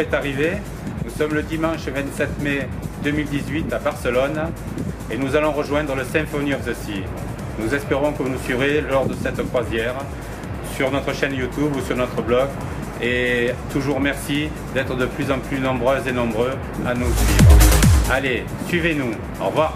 jour est arrivé. Nous sommes le dimanche 27 mai 2018 à Barcelone et nous allons rejoindre le Symphony of the Sea. Nous espérons que vous nous suivrez lors de cette croisière sur notre chaîne YouTube ou sur notre blog. Et toujours merci d'être de plus en plus nombreuses et nombreux à nous suivre. Allez, suivez-nous. Au revoir.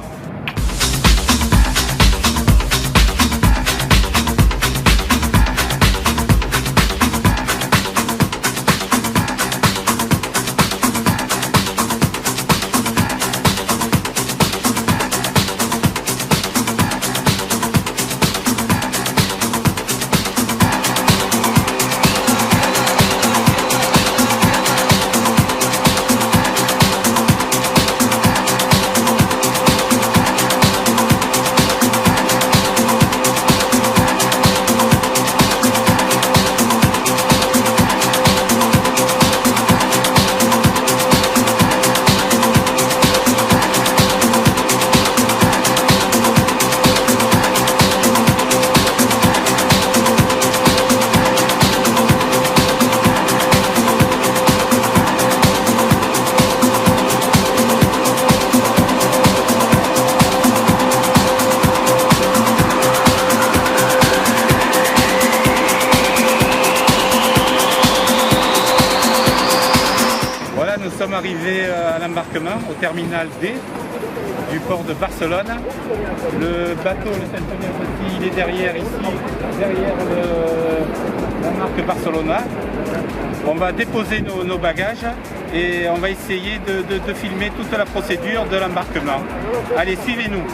Nous sommes arrivés à l'embarquement au terminal D du port de Barcelone. Le bateau, le Symphony of the Sea, il est derrière ici, derrière la marque Barcelona. On va déposer nos bagages et on va essayer de filmer toute la procédure de l'embarquement. Allez, suivez-nous.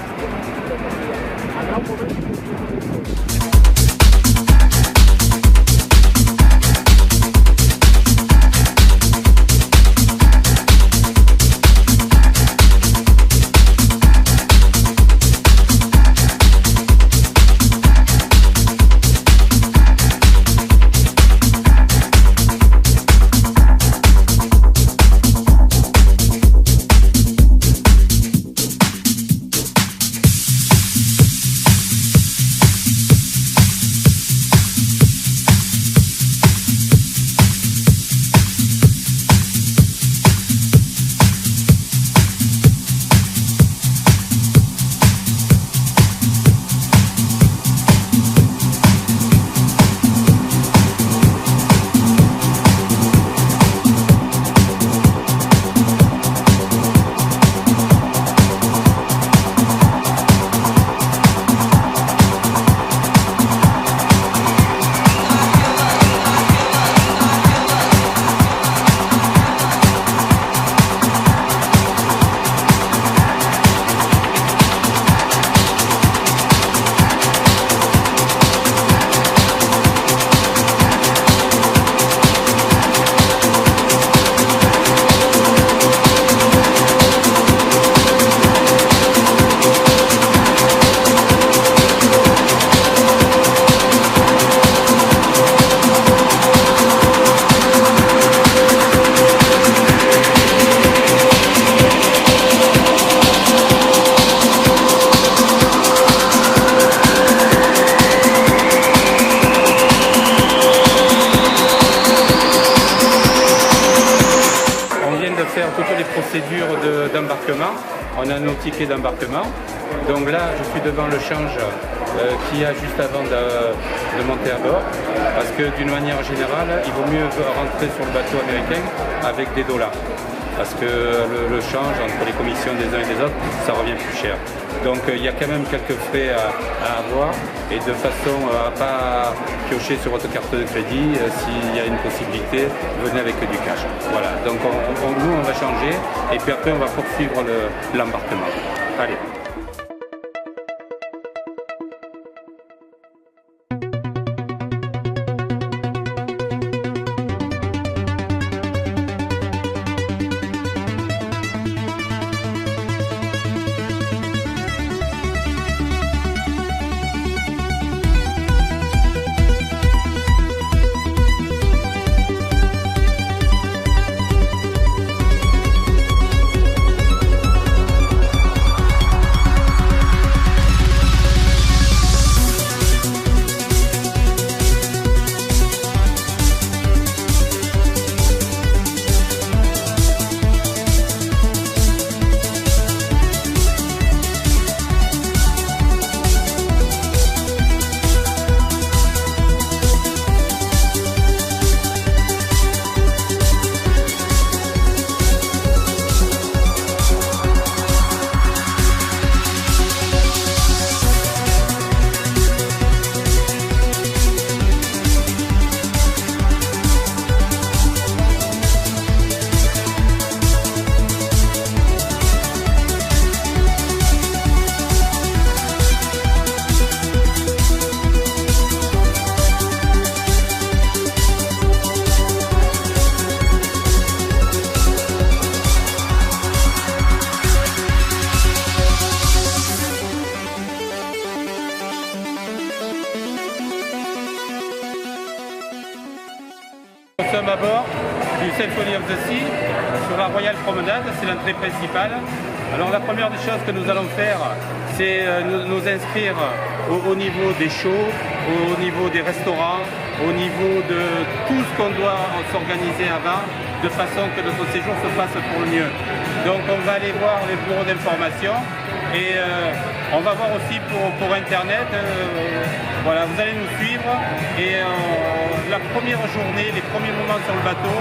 Toutes les procédures d'embarquement. On a nos tickets d'embarquement. Donc là, je suis devant le change qu'il y a juste avant de monter à bord. Parce que d'une manière générale, il vaut mieux rentrer sur le bateau américain avec des dollars. Parce que le change entre les commissions des uns et des autres, ça revient plus cher. Donc il y a quand même quelques frais à avoir et de façon à ne pas piocher sur votre carte de crédit, s'il y a une possibilité, venez avec du cash. Voilà, donc nous on va changer et puis après on va poursuivre l'embarquement. Allez. Symphony of the Sea sur la Royale Promenade, c'est l'entrée principale. Alors la première des choses que nous allons faire, c'est nous inscrire au niveau des shows, au niveau des restaurants, au niveau de tout ce qu'on doit s'organiser avant, de façon que notre séjour se passe pour le mieux. Donc on va aller voir les bureaux d'information et on va voir aussi pour Internet. Voilà, vous allez nous suivre et la première journée, les premiers moments sur le bateau,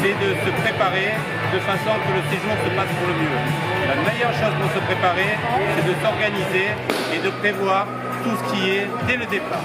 c'est de se préparer de façon que le séjour se passe pour le mieux. La meilleure chose pour se préparer, c'est de s'organiser et de prévoir tout ce qui est dès le départ.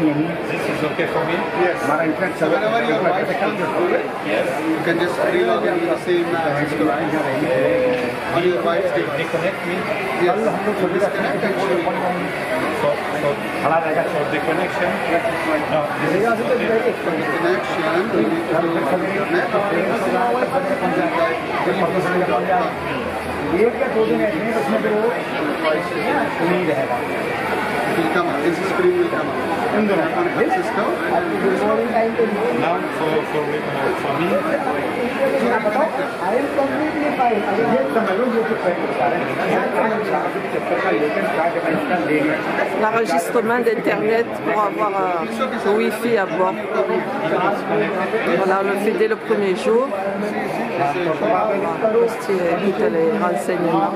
This is okay for me? Yes. So whenever your wife comes through, Yes. you can just relog in the same system. On your wife's device. Disconnect me. Yes. So disconnect and show me. So the connection. No, this is okay. For the connection, we need to do on the net. It will come up. This screen will come up. On Cisco. Now for me. L'enregistrement d'Internet pour avoir un Wi-Fi à bord. Voilà, on le fait dès le premier jour. Aussi écouter les renseignements.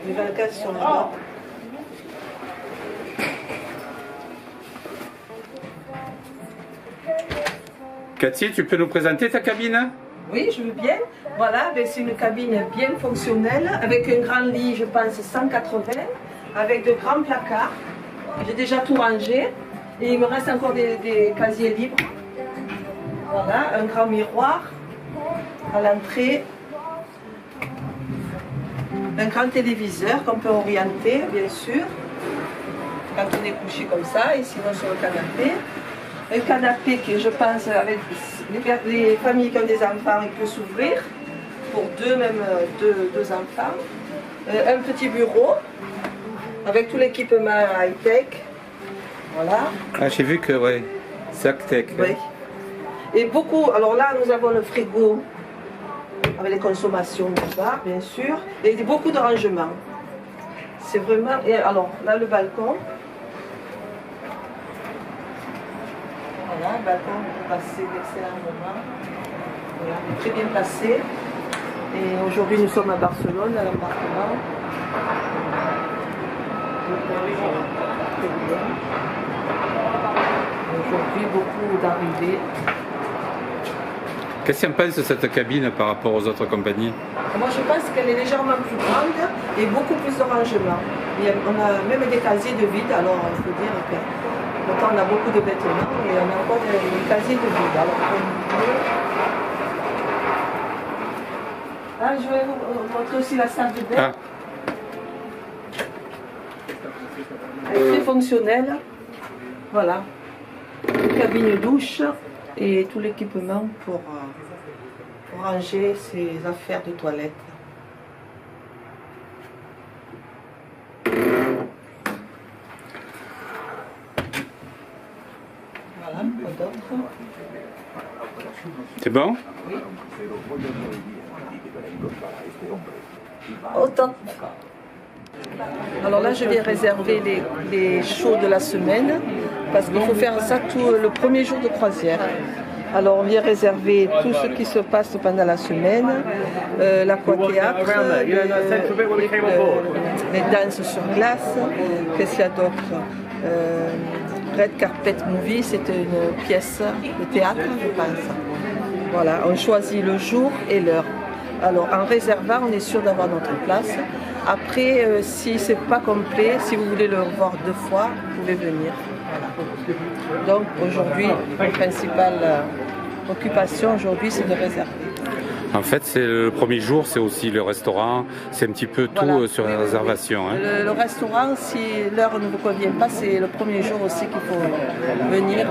Les 24 sont là-bas. Cathy, tu peux nous présenter ta cabine? Oui, je veux bien. Voilà, c'est une cabine bien fonctionnelle, avec un grand lit, je pense, 180, avec de grands placards. J'ai déjà tout rangé. Et il me reste encore des casiers libres. Voilà, un grand miroir à l'entrée. Un grand téléviseur qu'on peut orienter, bien sûr, quand on est couché comme ça, et sinon sur le canapé. Un canapé qui, je pense, avec les familles qui ont des enfants, il peut s'ouvrir pour même deux enfants. Un petit bureau avec tout l'équipement high-tech. Voilà. Ah, j'ai vu que, ouais, Zactec. Oui. Et beaucoup, alors là, nous avons le frigo avec les consommations du bar, bien sûr, et beaucoup de rangements. C'est vraiment... Et alors, là, le balcon. Voilà, le balcon, on peut passer d'excellents moments. Voilà, très bien placé. Et aujourd'hui, nous sommes à Barcelone, à l'embarquement. Aujourd'hui, beaucoup d'arrivées. Qu'est-ce que tu en penses de cette cabine par rapport aux autres compagnies? Moi, je pense qu'elle est légèrement plus grande et beaucoup plus de rangement. On a même des casiers de vide, alors il faut dire que maintenant on a beaucoup de vêtements et on a encore des casiers de vide. Alors, je vais vous montrer aussi la salle de bain. Elle est très fonctionnelle. Voilà. Une cabine douche et tout l'équipement pour ranger ses affaires de toilette. Voilà, quoi d'autre? C'est bon? Oui. Autant. Alors là, je viens réserver les shows de la semaine parce qu'il faut faire ça tout le premier jour de croisière. Alors on vient réserver tout ce qui se passe pendant la semaine, l'aquathéâtre, les danses sur glace, qu'est-ce qu'il y a d'autre? Red Carpet Movie, c'est une pièce de théâtre, je pense. Voilà, on choisit le jour et l'heure. Alors en réservant, on est sûr d'avoir notre place. Après, si c'est pas complet, si vous voulez le voir 2 fois, vous pouvez venir. Voilà. Donc aujourd'hui, la principale occupation aujourd'hui, c'est de réserver. En fait, c'est le premier jour, c'est aussi le restaurant, c'est un petit peu tout Voilà. sur la réservation. Hein. Le restaurant, si l'heure ne vous convient pas, c'est le premier jour aussi qu'il faut venir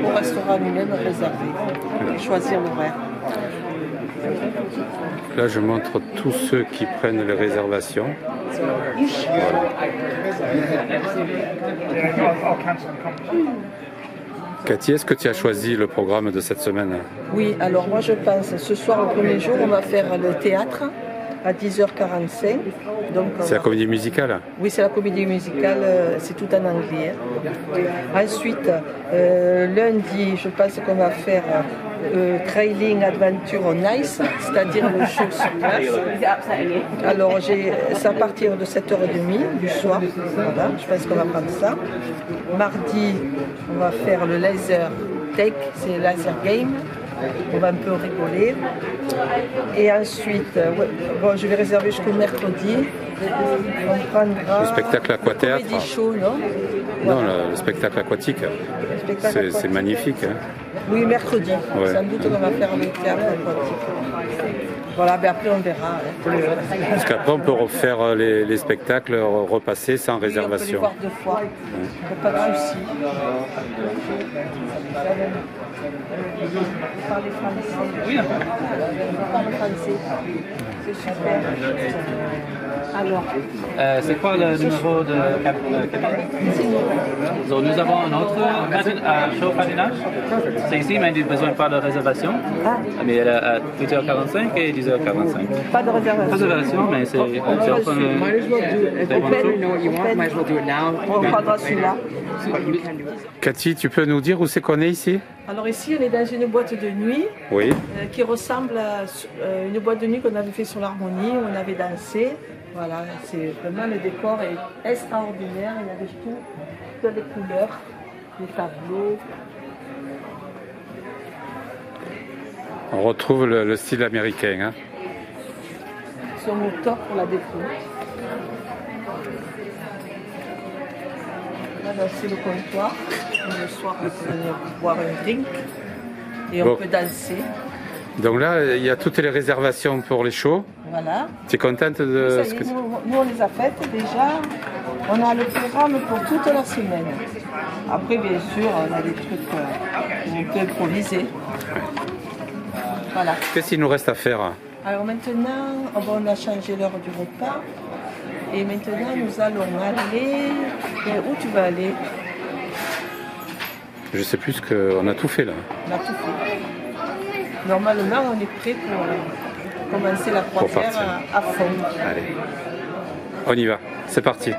au restaurant lui-même réserver et choisir l'horaire. Là, je montre tous ceux qui prennent les réservations. Voilà. Cathy, est-ce que tu as choisi le programme de cette semaine? Oui, alors moi je pense, ce soir, le premier jour, on va faire le théâtre à 10h45. C'est la comédie musicale? Oui, c'est la comédie musicale, c'est tout en anglais. Ensuite, lundi, je pense qu'on va faire Trailing Adventure on Ice, c'est-à-dire le show sur glace. Alors, c'est à partir de 7h30 du soir. Voilà, je pense qu'on va prendre ça. Mardi, on va faire le laser tech, c'est laser game. On va un peu rigoler. Et ensuite, bon, je vais réserver jusqu'au mercredi. On prendra Le spectacle aquathéâtre. Comedy show, non? Non, le spectacle aquatique. C'est magnifique. Hein. Oui, mercredi. Ouais. Sans doute qu'on va faire le théâtre aquatique. Voilà, ben après on verra. Hein. Parce qu'après, on peut refaire les spectacles, repasser sans Oui, réservation. on peut les voir 2 fois. Pas de souci. Vous parlez français? Oui. Je parle français. C'est super. Alors, c'est quoi le numéro de cabine? Donc, nous avons un autre show patinage. C'est ici, mais il n'y a besoin pas de réservation. Mais elle est à 8h45 et 10h45. pas de réservation. Réservation, mais c'est open. Might as well do it. If you don't know what you want, might as well do it now. On prendra celui-là. But you can do it. Cathy, tu peux nous dire où c'est qu'on est ici? Alors ici, on est dans une boîte de nuit Oui. qui ressemble à une boîte de nuit qu'on avait fait sur l'Harmonie, où on avait dansé. Voilà, c'est vraiment le décor est extraordinaire. Il y avait toutes les couleurs, les tableaux. On retrouve le style américain. Hein. Ils sont au top pour la découverte. Là, c'est le comptoir. Le soir, on peut venir boire un drink et on peut danser. Donc là, il y a toutes les réservations pour les shows. Voilà. Tu es contente de Ça y est, nous, on les a faites déjà. On a le programme pour toute la semaine. Après, bien sûr, on a des trucs où on peut improviser. Voilà. Qu'est-ce qu'il nous reste à faire? Alors maintenant, on a changé l'heure du repas. Et maintenant, nous allons aller... Et où tu vas aller? Je sais plus ce qu'on a tout fait là. On a tout fait. Normalement, on est prêt pour commencer la croisière à fond. Allez, on y va, c'est parti.